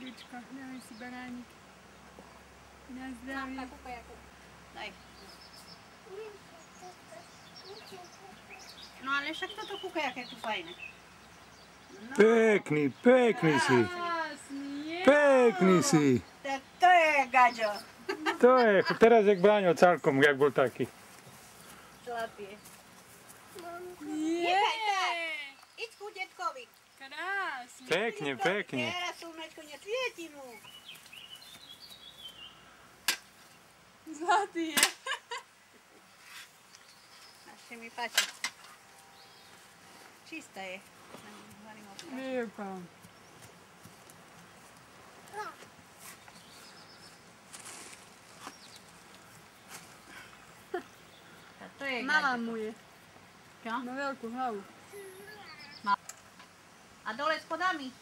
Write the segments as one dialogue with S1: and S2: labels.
S1: Zlatiečko, dávaj si banánik. Na zdravie.
S2: Mamka, kúkaj ako. Daj. No ale však toto kúkaj, aké tu fajné. No.
S3: Pekný, pekný si. Pekný si.
S2: Tak to je Gaďo.
S3: To je, teraz jak Bráňo celkom, jak bol taký.
S2: Zlatie.
S1: Je.
S2: Íď ku detkovi.
S1: Krásne.
S3: Pekne, pekne.
S2: Teraz slnečko nesvieti mu.
S1: Zlatý je.
S2: Ešte mi páči. Čistá je.
S1: Výuka.
S2: To je
S1: Malá mu je.
S2: Čo?
S1: Má veľkú hlavu.
S2: A dole spodami.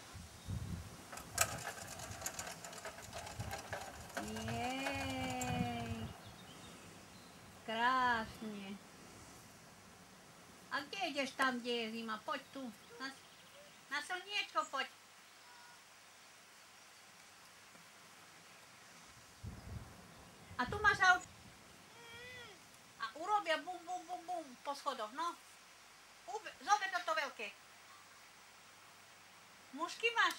S2: Jej. Krásne. A kde ideš tam, kde je zima? Poď tu. Na slniečko poď. A tu máš auto. A urobia bum, bum, bum, bum po schodoch, no. Zober toto veľké. Mušky máš?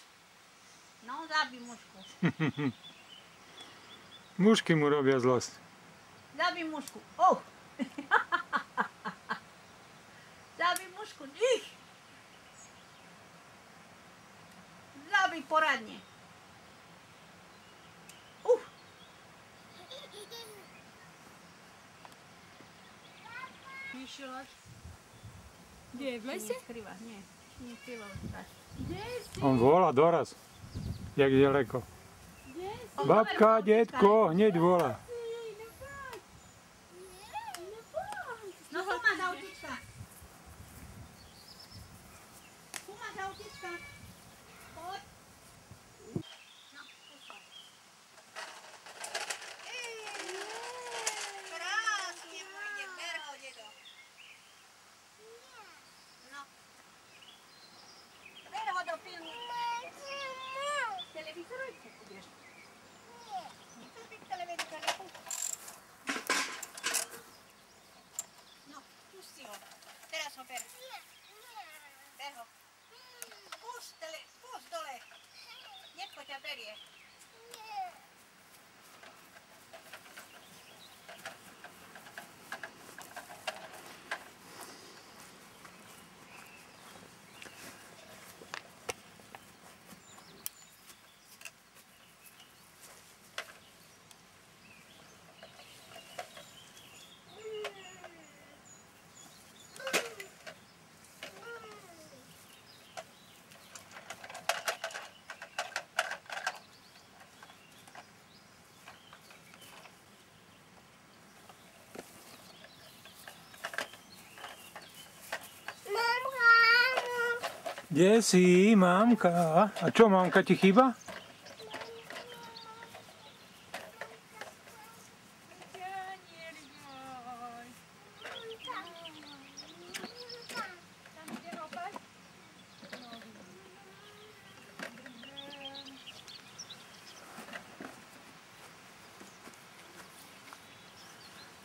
S2: No, zabij mušku.
S3: Mušky mu robia zlosť.
S2: Zabij mušku. Oh! Zabij mušku. Ich! Zabij poradne.
S1: Myšilaš? Kde je? V lese?
S2: Neskrýva, nie. Neskrýva už.
S1: Kde si?
S3: On volá doraz. Jak ďaleko.
S1: Kde si?
S3: Babka, detko, hneď volá.
S2: No tu máš autička. Tu máš autička. Poď. No, pušťaj. Krásne mu ide, ber ho, dedo. No. Ber ho do filmu. Televízoru budeš? Nechceš byť televízoru? No, pusti ho. Teraz ho ber. Ber ho. Pust dole. Detko ťa berie.
S3: Kde si, mamka? A čo, mamka ti chýba?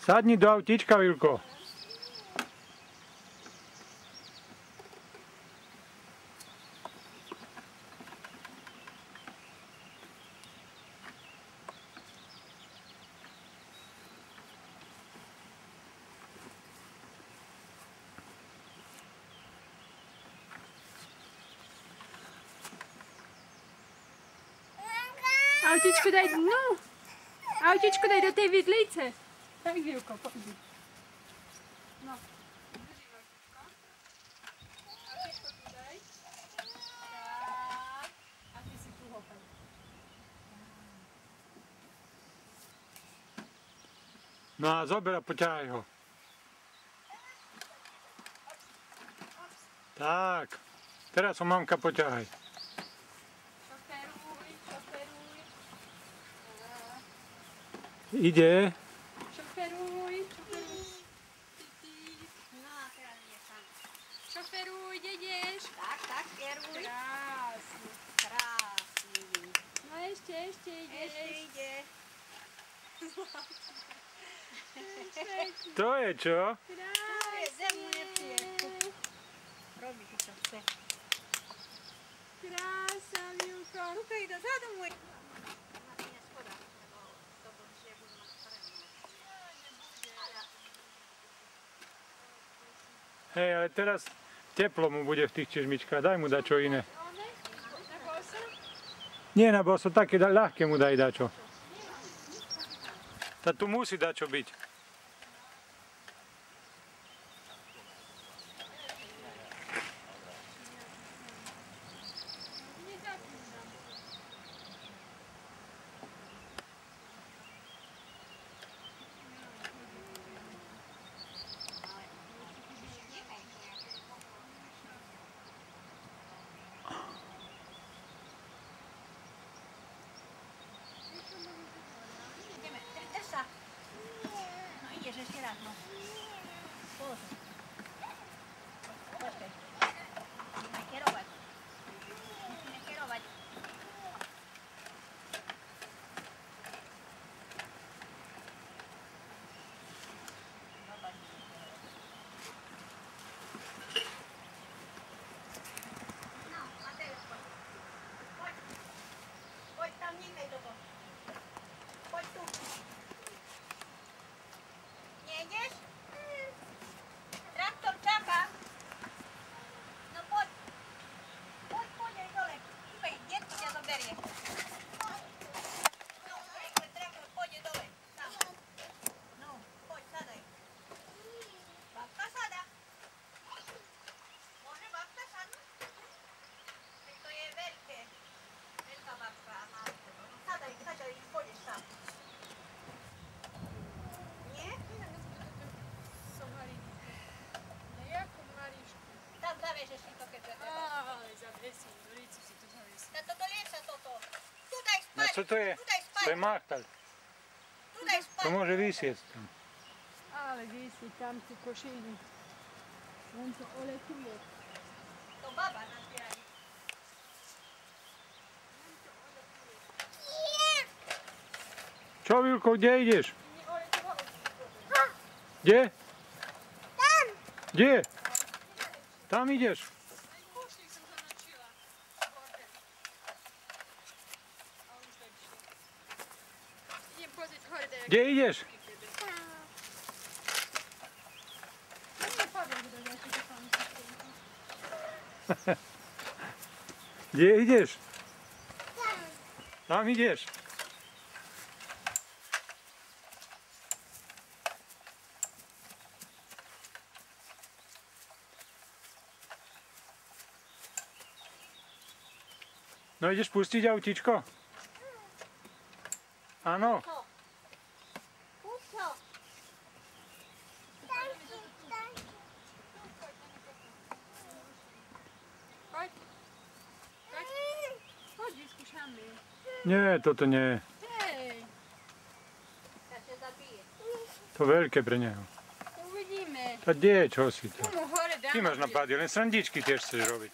S3: Sadni do autíčka, Vilko.
S1: Autičko daj, no. Autičko daj do tej vidlice. Tak, Vilko, poď. No. Drží autičko. Autičko tu daj. Tak. A ty si tu hopaj.
S3: No a zober a poťahaj ho. Tak. Teraz ho mamka poťahaj. Ide.
S1: Šoferuj.
S2: No a teraz ide sám.
S1: Šoferuj, ideš.
S2: Tak, pieruj.
S1: Krásne.
S2: Krásny.
S1: No Ešte ideš.
S2: ide.
S3: To je čo?
S2: Robí si čo chce.
S1: Krása, Milko.
S2: Luka, ide dozadu môj.
S3: Hej, ale teraz teplo mu bude v tých čižmičkách. Daj mu dačo iné.
S1: Na boso?
S3: Nie na boso, také ľahké mu daj dačo. Tá tu musí dačo byť.
S2: Ideme, drž sa. No ideš ešte raz, no. Pozor. Počkaj. Musíme kerovať. Musíme kerovať. No, Mateo, poď. Poď. Poď tam, nechaj toto. Poď tu. Nejdeš? Traktor čaká. No poď. Poď, poď aj dole. Hýbej, detko ťa zoberie. No, rýchle traktor, pôjde dole. Tam. No, poď, sadaj. Babka sada. Môže babka sadnúť? Veď to je veľké. Veľká babka má. Sadaj, sadaj, pôjdeš tam. Nie?
S1: Somariny. Nejakú Marišku.
S2: Tam zavieš si to, keď to treba.
S1: Ale zavesím, do lícu si to zavesím.
S2: Na toto liesa toto. Tu daj
S3: No
S2: spať.
S3: co to je?
S2: Tu daj spať.
S3: To je machtal.
S2: Tu daj spať.
S3: To môže vysieť tam.
S1: Ale visi tam tu košíni. On to oletuje.
S2: To baba nazbierajú.
S3: Čo, Vilko, kde ideš? Kde?
S2: Tam.
S3: Kde? Tam ideš.
S1: Kúšnik som zanočila. A už tak šlo. Idem pozrieť hore, da
S3: Kde ideš? Kde ideš? Tam ideš. No ideš pustiť autíčko? Áno.
S2: Pusto.
S1: Poď. Poď. Poď, vyskúšame.
S3: Nie, toto nie.
S1: Hej,
S2: Ja ťa zabije.
S3: To veľké pre neho.
S1: uvidíme.
S3: A kde je, čo si to?
S1: Tomu hore dáme.
S3: Ty máš napadie, len srandičky tiež chceš robiť.